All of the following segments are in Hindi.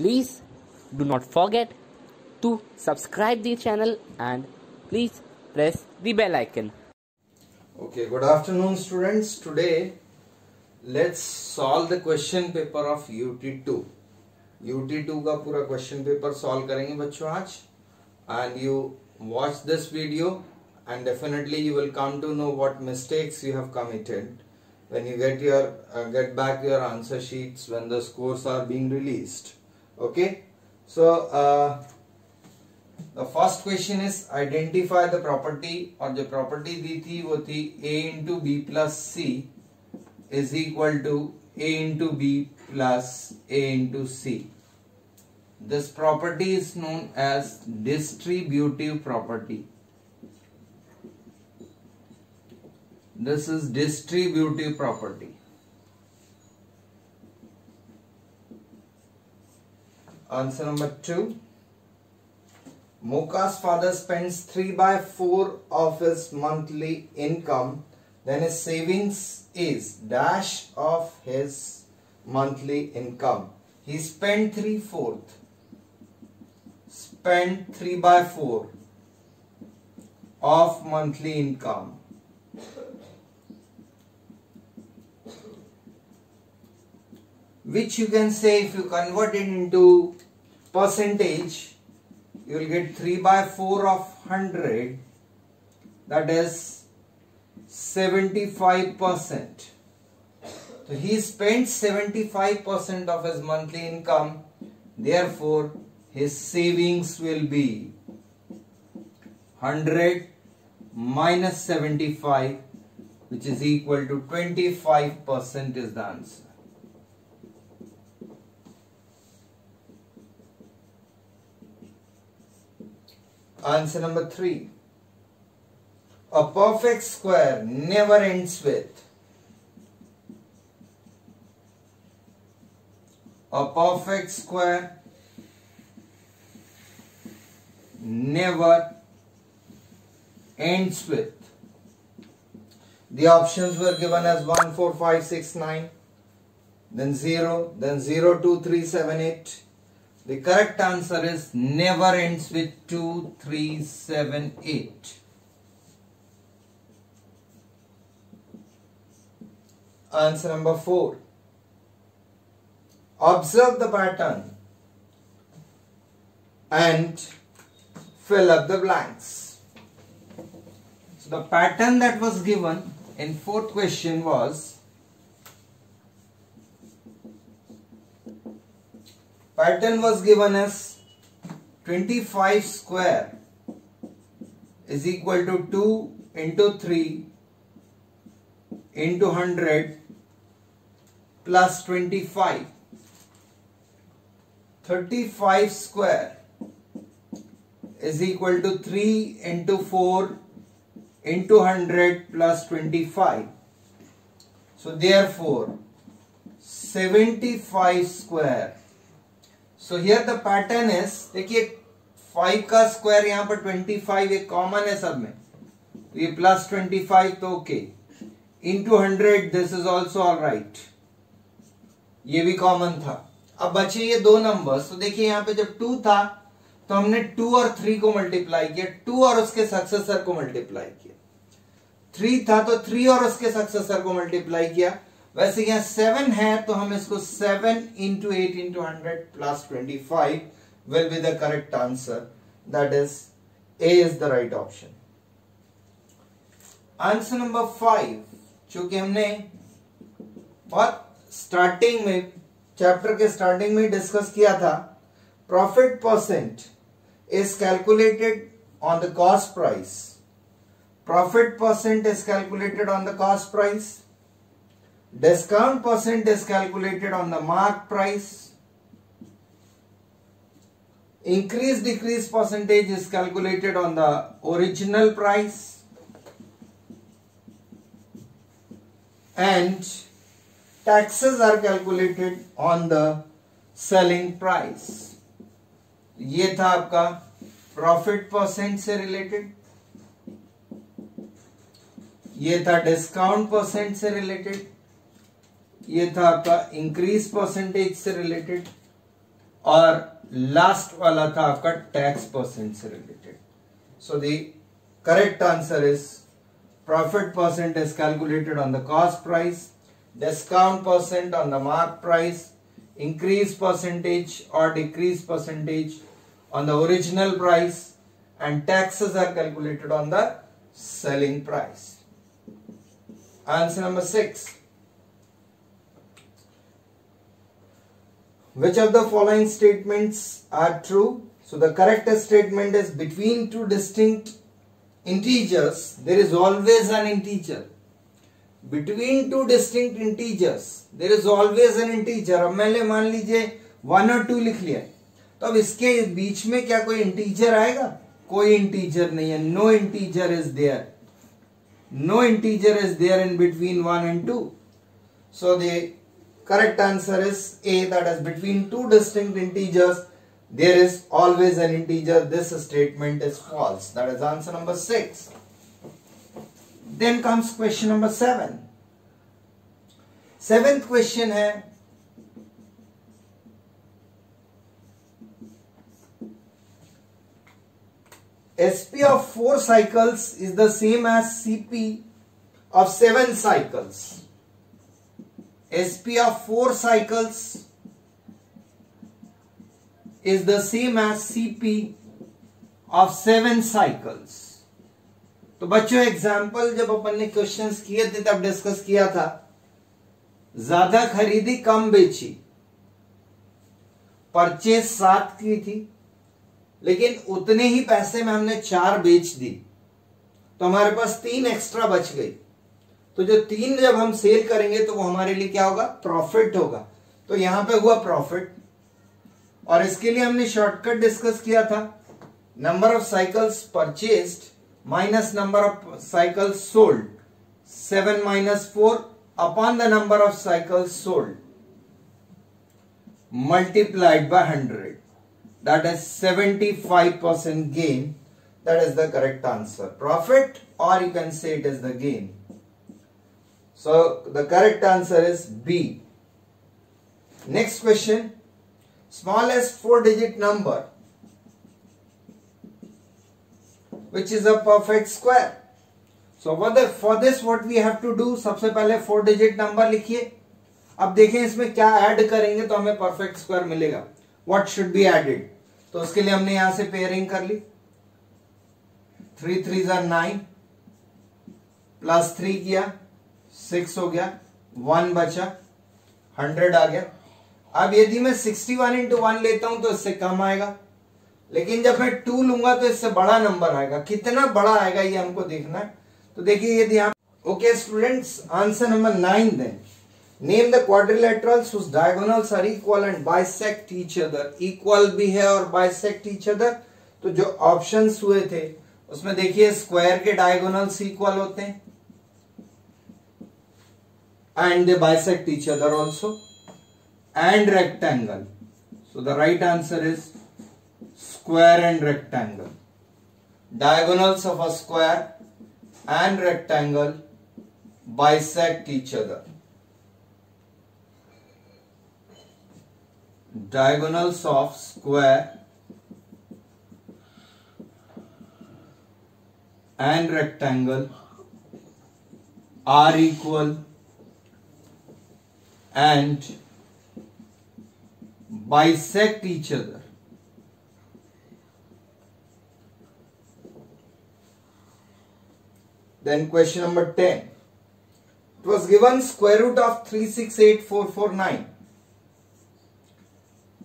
Please do not forget to subscribe the channel and please press the bell icon. Okay, good afternoon students. Today let's solve the question paper of UT2. UT2 का पूरा question paper solve करेंगे बच्चों आज. And you watch this video and definitely you will come to know what mistakes you have committed when you get back your answer sheets when the scores are being released. Okay, so the first question is identify the property, और जो property दी थी वो थी a into b plus c is equal to a into b plus a into c. This property is known as distributive property. This is distributive property. Answer number 2. Moka's father spends 3/4 of his monthly income. Then his savings is dash of his monthly income. He spent 3/4. Spent 3/4 of monthly income. Which you can say, if you convert it into percentage, you will get 3/4 of 100, that is 75%. So he spent 75% of his monthly income, therefore his savings will be 100 minus 75, which is equal to 25% is the answer. Answer number 3. A perfect square never ends with. A perfect square never ends with. The options were given as 1, 4, 5, 6, 9, then 0, then 0, 2, 3, 7, 8. The correct answer is never ends with 2, 3, 7, 8. Answer number 4. Observe the pattern and fill up the blanks. So the pattern that was given in fourth question was given as 25 square is equal to 2 into 3 into 100 plus 25. 35 square is equal to 3 into 4 into 100 plus 25. So therefore 75 square. So here the pattern is, देखिए 5 का स्क्वायर यहाँ पर 25 एक कॉमन है सब में, तो ये प्लस 25 तो okay, into 100 this is also all right, ये भी कॉमन था. अब बचे ये दो नंबर्स. तो देखिए यहाँ पे जब 2 था तो हमने 2 और 3 को मल्टीप्लाई किया, 2 और उसके सक्सेसर को मल्टीप्लाई किया. 3 था तो 3 और उसके सक्सेसर को मल्टीप्लाई किया. वैसे यहाँ 7 है तो हम इसको 7 into 8 into 100 plus 25 will be the correct answer. That is A is the right option. Answer number 5. चूंकि हमने बहुत स्टार्टिंग में, चैप्टर के स्टार्टिंग में डिस्कस किया था, profit percent is calculated on the cost price. Profit percent is calculated on the cost price. Discount percent is calculated on the mark price. Increase decrease percentage is calculated on the original price. And taxes are calculated on the selling price. ये था आपका प्रॉफिट परसेंट से रिलेटेड, ये था डिस्काउंट परसेंट से रिलेटेड, ये था आपका इंक्रीज परसेंटेज से रिलेटेड, और लास्ट वाला था आपका टैक्स परसेंट से related. So the correct answer is profit percent is calculated on the cost price, discount percent on the mark price, increase percentage or decrease percentage on the original price, and taxes are calculated on the selling price. Answer number 6. Which of the following statements are true? So the correct statement is between two distinct integers there is always an integer. Between two distinct integers there is always an integer. अब मैंने मान लीजिए 1 और 2 लिख लिया, तो अब इसके बीच में क्या कोई इंटीजर आएगा? कोई इंटीजर नहीं है. No integer is there. No integer is there in between 1 and 2. So the correct answer is A, that is between two distinct integers there is always an integer. This statement is false. That is answer number 6. Then comes question number 7. Seventh question है, SP of 4 cycles is the same as CP of 7 cycles. SP of 4 cycles is the same as CP of 7 cycles. तो बच्चों एग्जाम्पल जब अपन ने क्वेश्चंस किए थे तब डिस्कस किया था, ज्यादा खरीदी कम बेची, परचेज 7 की थी लेकिन उतने ही पैसे में हमने 4 बेच दी, तो हमारे पास 3 एक्स्ट्रा बच गई. तो जो 3 जब हम सेल करेंगे तो वो हमारे लिए क्या होगा? प्रॉफिट होगा. तो यहां पे हुआ प्रॉफिट, और इसके लिए हमने शॉर्टकट डिस्कस किया था. Number of cycles purchased minus number of cycles sold, 7 minus 4 upon the number of cycles sold multiplied by 100, that is 75% gain. That is the correct answer. Profit, or you can say it is the gain. So the correct answer is B. Next question. Smallest 4-digit number which is a perfect square. So for this what we have to do, सबसे पहले 4-digit number लिखिए. अब देखें इसमें क्या ऐड करेंगे तो हमें परफेक्ट स्क्वायर मिलेगा. What should be added? तो उसके लिए हमने यहां से पेयरिंग कर ली. 3 3s are 9 प्लस 3 किया 6 हो गया, 1 बचा, 100 आ गया. अब यदि मैं 61 into 1 लेता हूं तो इससे कम आएगा, लेकिन जब मैं 2 लूंगा तो इससे बड़ा नंबर आएगा. कितना बड़ा आएगा ये हमको देखना है. तो देखिए यदि आप okay students, answer number 9 then. Name the quadrilaterals whose diagonals are equal and bisect each other. Equal भी है और बाइसेक्ट ईच अदर. तो जो ऑप्शंस हुए थे उसमें देखिए स्क्वायर के डायगोनल्स इक्वल होते हैं and they bisect each other also, and rectangle. So the right answer is square and rectangle. Diagonals of a square and rectangle bisect each other. Diagonals of square and rectangle are equal and bisect each other. Then question number 10. It was given square root of 368449.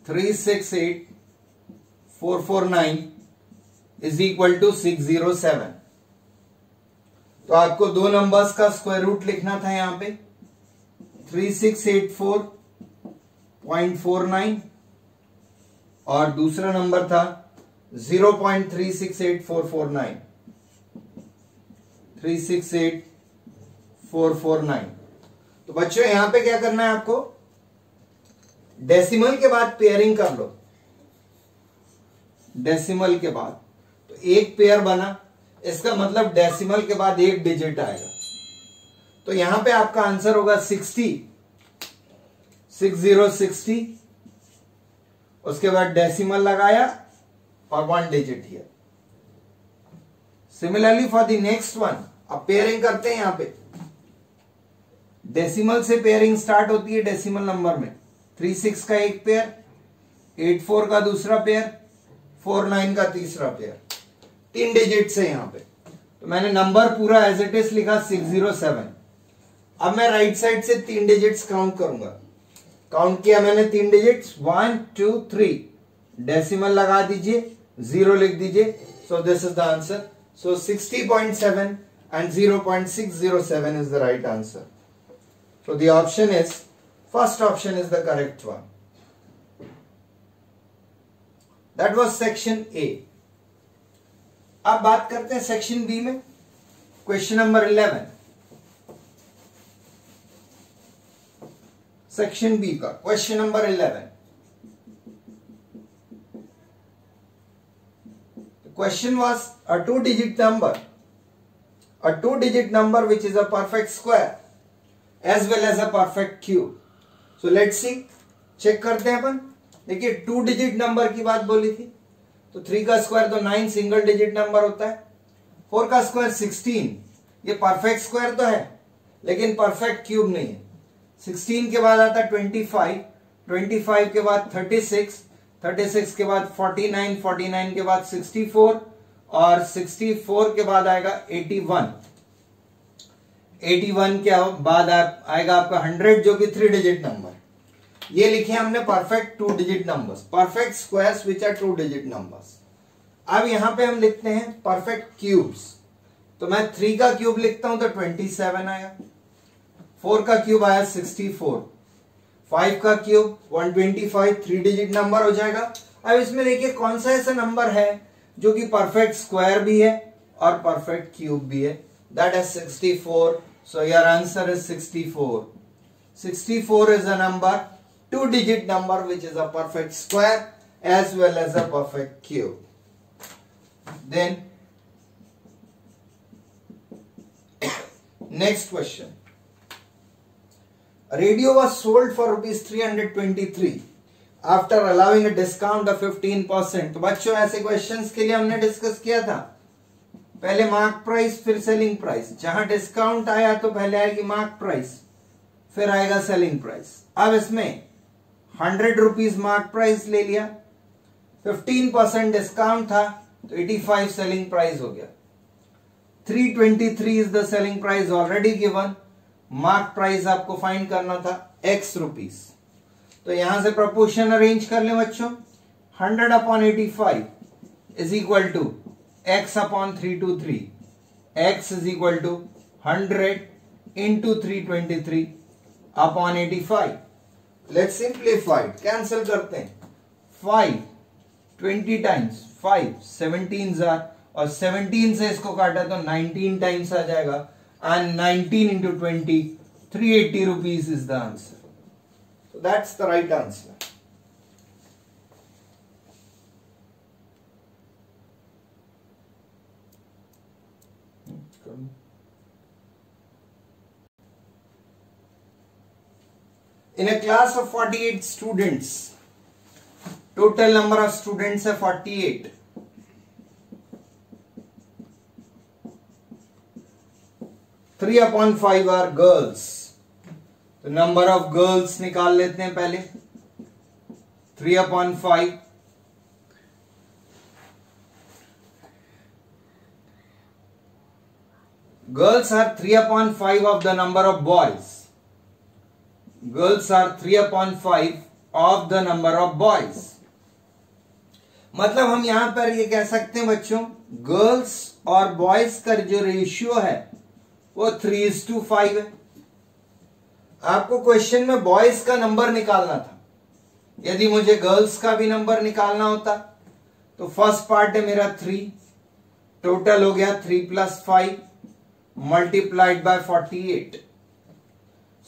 368449 is equal to 607. तो आपको दो नंबर्स का स्क्वायर रूट लिखना था यहां पे, 3684.49 और दूसरा नंबर था 0.368449. 368449. तो बच्चों यहां पे क्या करना है आपको, डेसिमल के बाद पेयरिंग कर लो. डेसिमल के बाद तो एक पेयर बना, इसका मतलब डेसिमल के बाद एक डिजिट आएगा. तो यहां पे आपका आंसर होगा 60, 6060, उसके बाद डेसिमल लगाया और 1 digit here. Similarly for the next one, अब पेयरिंग करते हैं। यहां पे डेसिमल से पेयरिंग स्टार्ट होती है डेसिमल नंबर में। 36 का एक पेयर, 84 का दूसरा पेयर, 49 का तीसरा पेयर, 3 डिजिट से यहां पे। तो मैंने नंबर पूरा एज इट इज लिखा 607। अब मैं राइट साइड से 3 डिजिट्स काउंट करूंगा। काउंट किया मैंने 3 डिजिट्स, 1 2 3, डेसिमल लगा दीजिए, 0 लिख दीजिए। So this is the answer. So 60.7 and 0.607 is the right answer. So the option is, first option is the correct one. That was section A. अब बात करते हैं सेक्शन बी में। क्वेश्चन नंबर 11, सेक्शन बी का question number 11। The question was a 2-digit number, a 2-digit number which is a perfect square as well as a perfect cube. So let's see, check करते हैं अपन। देखिए 2 डिजिट नंबर की बात बोली थी, तो 3 का स्क्वायर तो 9 सिंगल डिजिट नंबर होता है। 4 का स्क्वायर 16, ये परफेक्ट स्क्वायर तो है लेकिन परफेक्ट क्यूब नहीं है। 16 के बाद आता है 25, 25 के बाद 36, 36 के बाद 49, 49 के बाद 64 और 64 के बाद आएगा 81, 81 के बाद आएगा आपका 100 जो कि 3 डिजिट नंबर। ये लिखे हमने perfect 2 digit numbers, perfect squares which are 2 digit numbers. अब यहां पे हम लिखते हैं परफेक्ट क्यूब्स। तो मैं 3 का क्यूब लिखता हूं तो 27 आया, 4 का क्यूब आया 64, 5 का क्यूब 125, 3 डिजिट नंबर हो जाएगा। अब इसमें देखिए कौन सा ऐसा नंबर है जो कि परफेक्ट स्क्वायर भी है और परफेक्ट क्यूब भी है, that is 64। So your answer is 64। 64 is a number, 2-digit number which is a perfect square as well as a perfect cube. Then next question. A radio was sold for rupees 323 after allowing a discount of 15%. तो बच्चों ऐसे क्वेश्चंस के लिए हमने डिस्कस किया था, पहले मार्क प्राइस फिर सेलिंग प्राइस। जहां डिस्काउंट आया तो पहले आएगी मार्क प्राइस फिर आएगा सेलिंग प्राइस। अब इसमें 100 रुपीज मार्क प्राइस ले लिया, 15% डिस्काउंट था तो 85 सेलिंग प्राइस हो गया। 323 is the selling price already given. Mark price आपको फाइंड करना था x रुपीज। तो यहां से प्रोपोर्शन अरेंज कर लें बच्चों। 100 upon 85 is equal to x upon 323, x is equal to 100 into 323 upon 85। Let's simplified, cancel करते हैं। 5 20 टाइम्स 5 17 जार, और 17 से इसको काटा तो 19 टाइम्स आ जाएगा, and 19 into 20 380 rupees is the answer. So that's the right answer. In a class of 48 students, total number of students है 48. 3/5 are girls. तो नंबर ऑफ गर्ल्स निकाल लेते हैं पहले। 3/5 girls are 3/5 of the number of boys. Girls are 3/5 of the number of boys. मतलब हम यहां पर ये कह सकते हैं बच्चों, गर्ल्स और बॉयज का जो रेशियो है वो 3:5 है। आपको क्वेश्चन में बॉयज का नंबर निकालना था। यदि मुझे गर्ल्स का भी नंबर निकालना होता तो फर्स्ट पार्ट है मेरा 3, टोटल हो गया 3 + 5 multiplied by 48।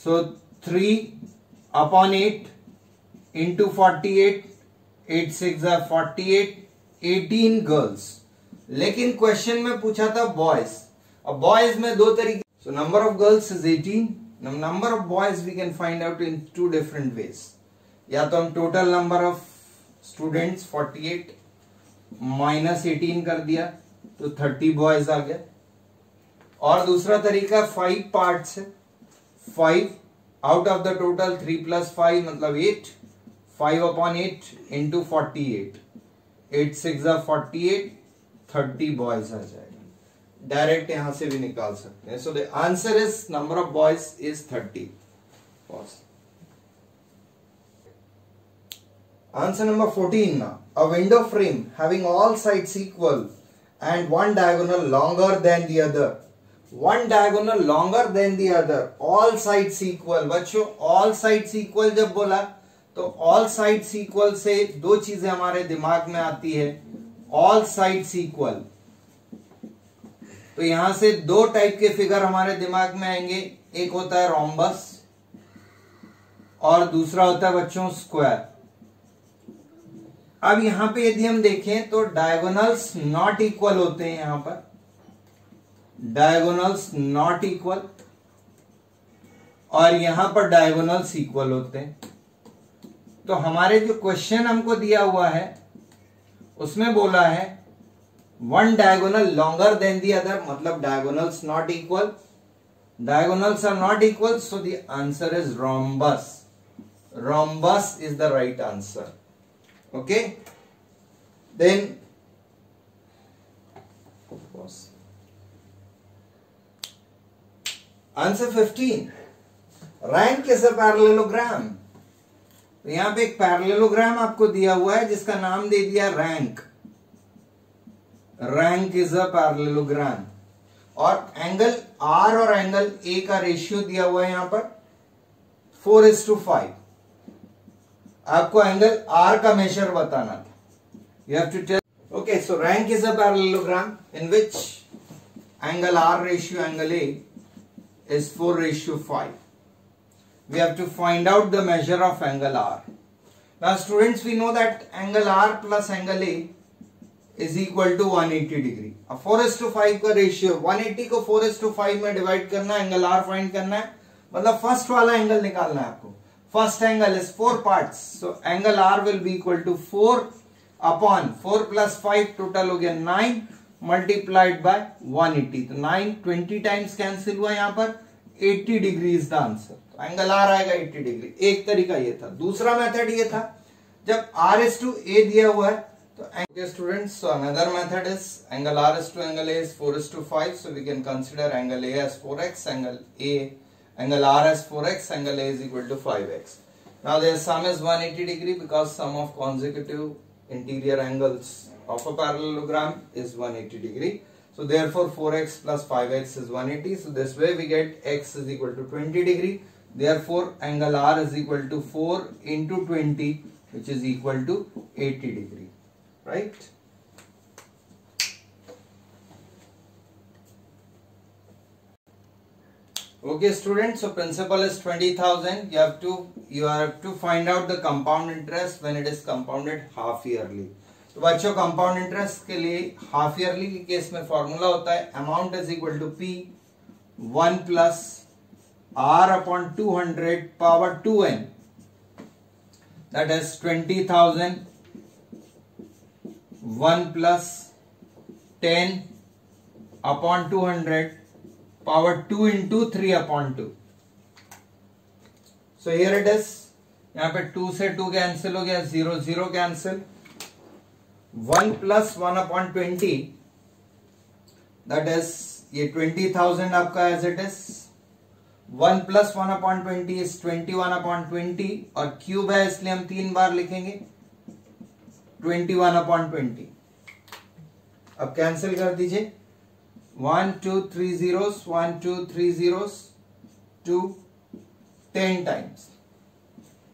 So 3/8 into 48, 8 6 48, 18 girls. लेकिन क्वेश्चन में पूछा था बॉयज। अब बॉयज में दो तरीके, so number of girls is 18, number of boys we can find out in 2 different ways. या तो हम total number of students 48 minus 18 कर दिया तो 30 बॉयज आ गया। और दूसरा तरीका 5 पार्ट्स है, 5 आउट ऑफ द टोटल 3 + 5 मतलब 8, 5/8 इंटू 48, 8 6 48, 30 बॉयज आ जाएगा। डायरेक्ट यहां से भी निकाल सकते हैं। सो the answer is number of boys is 30। Answer number 14 now. A window frame having all sides equal and one diagonal longer than the other. One diagonal longer than the other. All sides equal. बच्चों all sides equal जब बोला तो all sides equal से दो चीजें हमारे दिमाग में आती है। All sides equal. तो यहां से दो टाइप के फिगर हमारे दिमाग में आएंगे। एक होता है रोम्बस और दूसरा होता है बच्चों स्क्वायर। अब यहां पे यदि हम देखें तो डायगोनल्स नॉट इक्वल होते हैं। यहां पर डायगोनल्स नॉट इक्वल और यहां पर डायगोनल्स इक्वल होते हैं। तो हमारे जो क्वेश्चन हमको दिया हुआ है उसमें बोला है one diagonal longer than the other, मतलब diagonals not equal, diagonals are not equal, so the answer is rhombus. Rhombus is the right answer. Okay, then answer 15. Rank is a parallelogram. तो यहां पे एक पैरेललोग्राम आपको दिया हुआ है जिसका नाम दे दिया rank. Rank is a parallelogram और एंगल R और एंगल A का रेशियो दिया हुआ है यहां पर 4:5। आपको एंगल R का मेजर बताना था। You have to tell. Okay, so rank is a parallelogram in which angle R ratio angle A is 4:5. We have to find out the measure of angle R. Now students, we know that angle R plus angle A is equal to 180 degree. अब 4:5 का रेशियो 180 को 4:5 में डिवाइड करना है, एंगल R फाइंड करना है, मतलब फर्स्ट वाला एंगल निकालना है आपको। First angle is 4 parts, so angle R will be equal to 4 upon 4 plus 5 total हो गया 9 multiplied by 180। तो 9 20 टाइम्स कैंसिल हुआ यहाँ पर, 80 डिग्री इज द आंसर। तो एंगल R आएगा 80 डिग्री। एक तरीका ये था। दूसरा मेथड ये था जब R:A दिया हुआ है तो okay students, so another method is angle R:A is 4:5, so we can consider angle A as 4x, angle R as 4x, angle A is equal to 5x. Now their sum is 180 degree because sum of consecutive interior angles of a parallelogram is 180 degree. So therefore 4x plus 5x is 180. So this way we get x is equal to 20 degree. Therefore angle R is equal to 4 into 20, which is equal to 80 degree. Right? Okay students, so principal is 20,000. You have to find out the compound interest when it is compounded half yearly. तो बच्चों कंपाउंड इंटरेस्ट के लिए हाफ ईयरली के केस में फॉर्मूला होता है amount is equal to P 1 plus R/200 power 2n, that is 20,000 1 plus 10/200 power 2 into 3/2. So here it is. यहाँ पे 2 से 2 कैंसिल हो गया, 0 0 कैंसिल, 1 plus 1/20, that is ये 20,000 आपका as it is, 1 plus 1/20 is 21/20 और क्यूब है इसलिए हम 3 बार लिखेंगे 21/20। अब कैंसिल कर दीजिए, 1 2 3 zeros, 1 2 3 zeros, 2 10 times,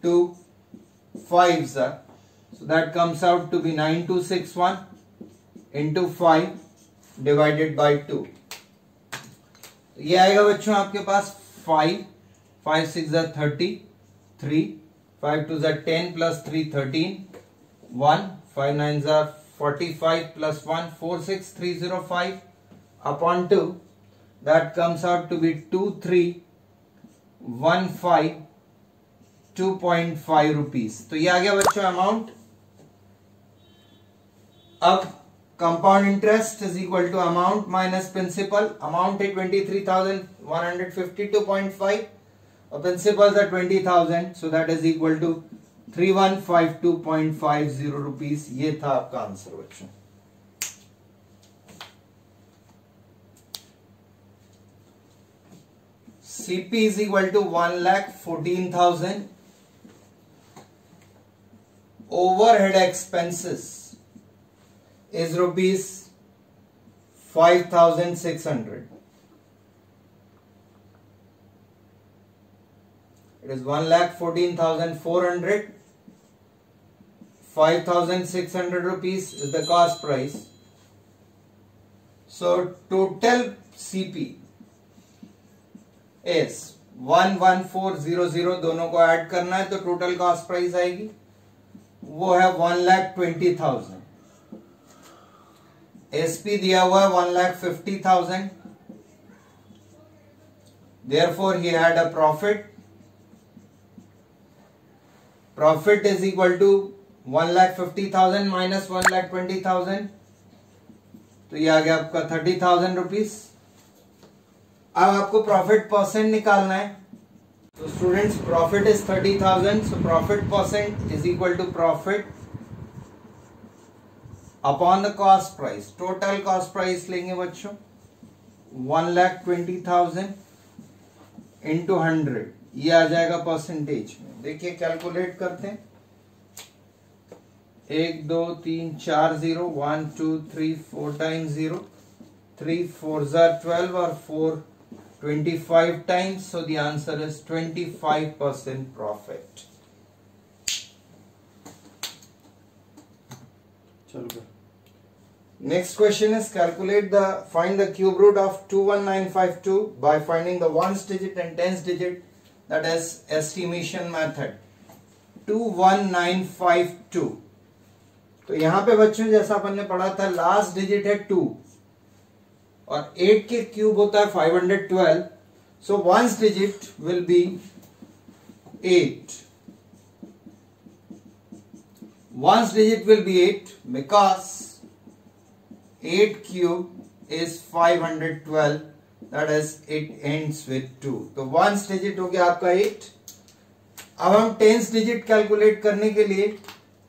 2 5s are, so that comes out to be 9261 into 5 divided by 2. ये आएगा बच्चों आपके पास 5 5 6 are 30, 3 5 2 are 10 plus 3 13, 1 5 9 are 45 plus 1 46305 upon 2, that comes out to be 2315 2.5 rupees. तो ये आ गया बच्चों अमाउंट अब compound interest is equal to amount minus principal. Amount है 23,152.5 और प्रिंसिपल था 20,000, so that is equal to 3152.50 rupees. ये था आपका आंसर बच्चों. CP is equal to 1,14,000. Overhead expenses is rupees 5,600. It is 1,14,400. 5,600 rupees is the cost price. So total CP is 11400. दोनों को ऐड करना है तो टोटल कॉस्ट प्राइस आएगी वो है 1,20,000. एसपी दिया हुआ है 1,50,000. Therefore he had a profit. Profit is equal to 1,50,000 minus 1,20,000. तो ये आ गया आपका 30,000 रुपीज. अब आपको प्रॉफिट परसेंट निकालना है. तो students profit is 30,000. So profit percent is equal to profit upon the cost price. Total cost price लेंगे बच्चों 1,20,000 इंटू 100. ये आ जाएगा परसेंटेज में. देखिए कैलकुलेट करते हैं. 1 2 3 4 0 1 2 3 4 टाइम्स 0 3 4 12 और 4 25 times. So the answer is 25% profit. Next question is find the cube root of 21952 by finding the ones digit and tens digit, that is estimation method. 21952. तो यहां पे बच्चों जैसा अपन ने पढ़ा था लास्ट डिजिट है 2 और 8 के क्यूब होता है 512. So ones digit will be 8. Ones digit will be 8 because 8 cube is 512, that is it ends with 2. तो वंस डिजिट हो गया आपका 8. अब हम टेंस डिजिट कैलकुलेट करने के लिए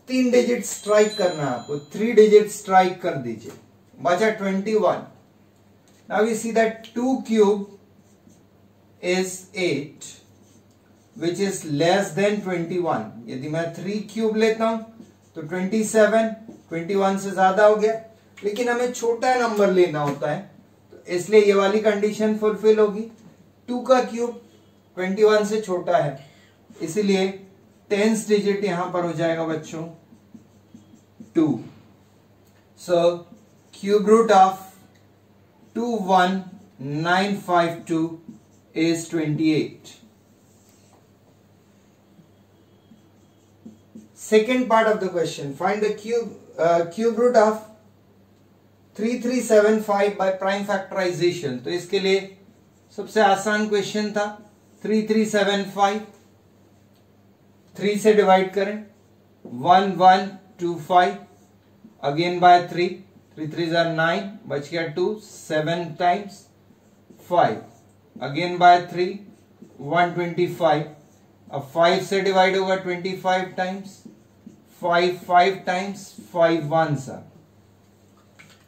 3 डिजिट स्ट्राइक करना है आपको. 3 डिजिट स्ट्राइक कर दीजिए. बचा 21. Now we see that 2 cube is 8 which is less than 21. यदि मैं 3 cube लेता हूं तो 27. 21 से ज्यादा हो गया, लेकिन हमें छोटा नंबर लेना होता है तो इसलिए ये वाली कंडीशन फुलफिल होगी. 2 का क्यूब 21 से छोटा है, इसीलिए टेंस डिजिट यहां पर हो जाएगा बच्चों 2. So cube root of 21952 is 28. Second part of the question, find the cube root of 3375 by prime factorization. तो इसके लिए सबसे आसान क्वेश्चन था 3375. 3 से डिवाइड करें 1125 अगेन बाय 3. 3 3s are 9, बच गया 2. 7 times 5 अगेन बाय 3 125. अब 5 से डिवाइड होगा 25 times 5 5 times 5 1s.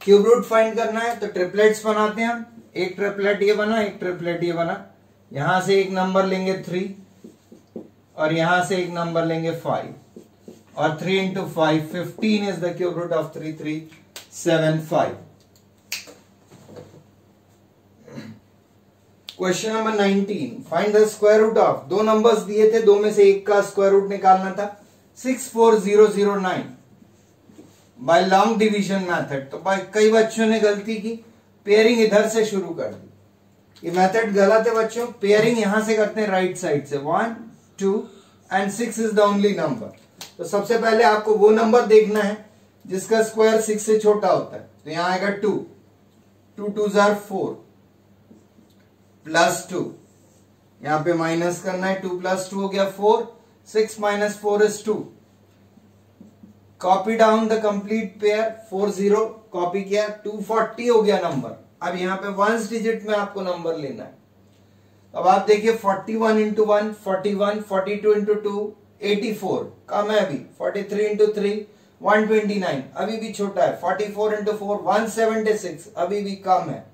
Cube root find करना है तो ट्रिपलेट्स बनाते हैं हम. एक ट्रिपलेट ये बना, एक ट्रिपलेट ये बना. यहां से एक नंबर लेंगे 3 और यहां से एक नंबर लेंगे 5 और 3 into 5 15 is the cube root of 3375. Question number 19, find the square root of. दो नंबर्स दिए थे, दो में से एक का स्क्वायर रूट निकालना था. 64009 बाय लॉन्ग डिवीजन मेथड. तो कई बच्चों ने गलती की, पेयरिंग इधर से शुरू कर दी. ये मेथड गलत है बच्चों. पेयरिंग यहां से करते हैं राइट साइड से. 1 2 and 6 is the only number. तो सबसे पहले आपको वो नंबर देखना है जिसका स्क्वायर 6 से छोटा होता है. तो यहां आएगा 2. 2 2s are 4 प्लस 2. यहां पे माइनस करना है. 2 प्लस 2 हो गया 4. 6 minus 4 is 2. Copy down the complete pair 40 copy किया 240 हो गया नंबर। अब यहाँ पे वंस डिजिट में आपको नंबर लेना है। अब आप देखिए 41 इंटू 1 41, 42 इंटू 2 84 कम है अभी, 43 इंटू 3 129 अभी भी छोटा है, 44 इंटू 4 176 अभी भी कम है,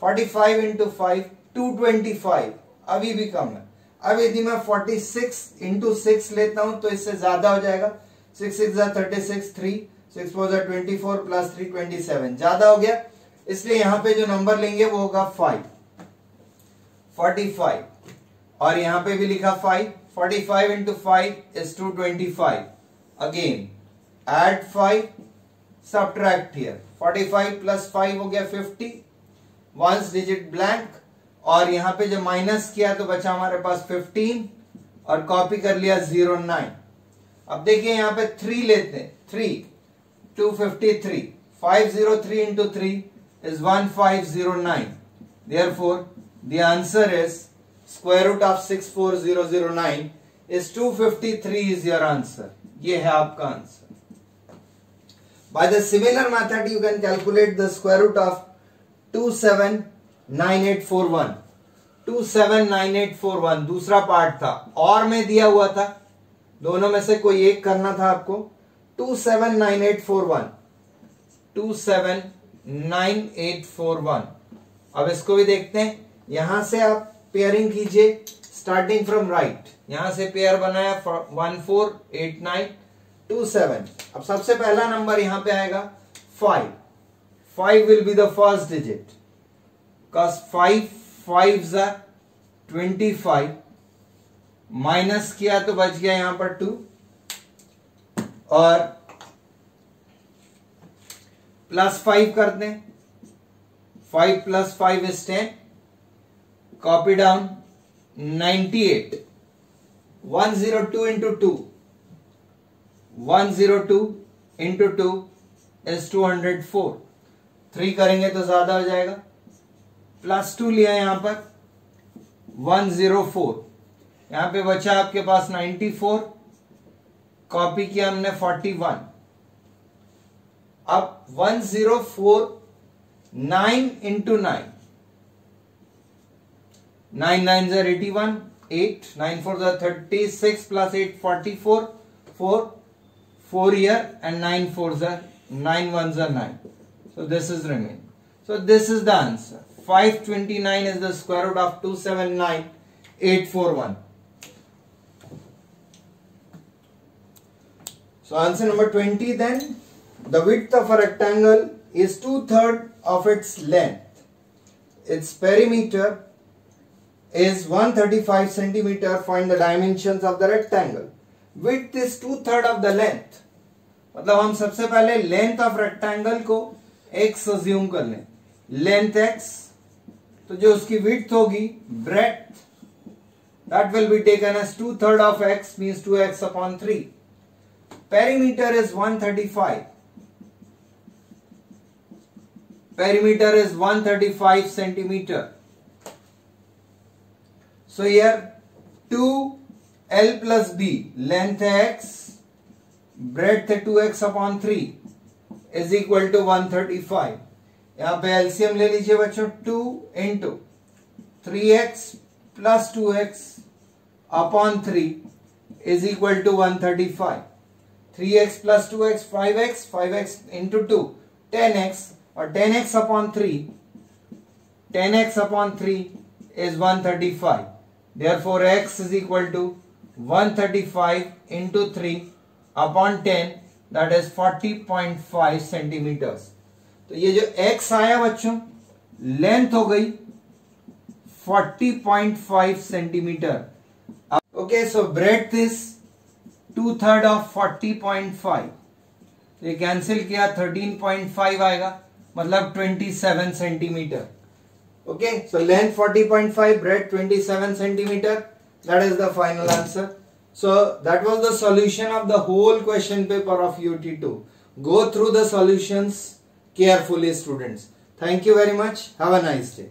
45 इंटू 5 225 अभी भी कम है। अब यदि मैं 46 इंटू 6 लेता हूं तो इससे ज्यादा हो जाएगा, 6 6 36 3 6 4 24 प्लस 3 27 ज्यादा हो गया, इसलिए यहां पे जो नंबर लेंगे वो होगा 5 45 और यहां पे भी लिखा 5 45 into 5 is 225 again add 5 subtract here 45 plus 5 हो गया 50 वंस डिजिट ब्लैंक और यहां पे जो माइनस किया तो बचा हमारे पास 15 और कॉपी कर लिया 09। अब देखिए यहां पे 3 लेते हैं 3 253 503 into 3 is 1509 therefore the answer is square root of 64009 is 253 is your answer। ये है आपका answer. by the similar method you can calculate the square root of 279841 279841 दूसरा पार्ट था और में दिया हुआ था, दोनों में से कोई एक करना था आपको। 279841 279841 अब इसको भी देखते हैं। यहां से आप पेयरिंग कीजिए स्टार्टिंग फ्रॉम राइट, यहां से पेयर बनाया 148927। अब सबसे पहला नंबर यहां पे आएगा 5 will be the first digit cos 5 5s are 25 minus किया तो बच गया यहां पर 2 और प्लस 5 कर दें 5 plus 5 is 10 copy down 98 102 into 2 102 into 2 is 204 3 करेंगे तो ज्यादा हो जाएगा, प्लस 2 लिया यहां पर 104 यहां पे बचा आपके पास 94 कॉपी किया हमने 41। अब 104 9 into 9 9 9s are 81 8 9 4s are 36 plus 8 44 4 here and 9 4s are 9 1s are 9, so this is remaining, so this is the answer 529 is the square root of 279841। so answer number 20 then, the width of a rectangle is 2/3 of its length, its perimeter is 135 centimeter, find the dimensions of the rectangle। width is 2/3 of the length, मतलब हम सबसे पहले लेंथ ऑफ रेक्टेंगल को x अज्यूम कर लें, लेंथ x तो जो उसकी विड्थ होगी breadth that will be taken as 2/3 of x means 2x upon 3। perimeter is 135, perimeter is 135 centimeter, so here 2l plus b length है x breadth है 2x upon 3 is equal to 135। यहां पे एलसीएम ले लीजिए बच्चों, 2 into 3x plus 2x upon 3 is equal to 135। 3x plus 2x 5x into 2 10x और 10x upon 3 is 135, therefore x is equal to 135 into 3 upon 10 that is 40.5 centimeters। तो ये जो x आया बच्चों लेंथ हो गई 40.5 centimetre. Okay, so breadth is 2/3 of 40.5, ये कैंसिल किया 13.5 आएगा, मतलब 27 centimetre. Okay, so length 40.5, breadth 27 centimetre, that is the final answer. So that was the solution of the whole question paper of UT2. Go through the solutions carefully, students. Thank you very much. Have a nice day.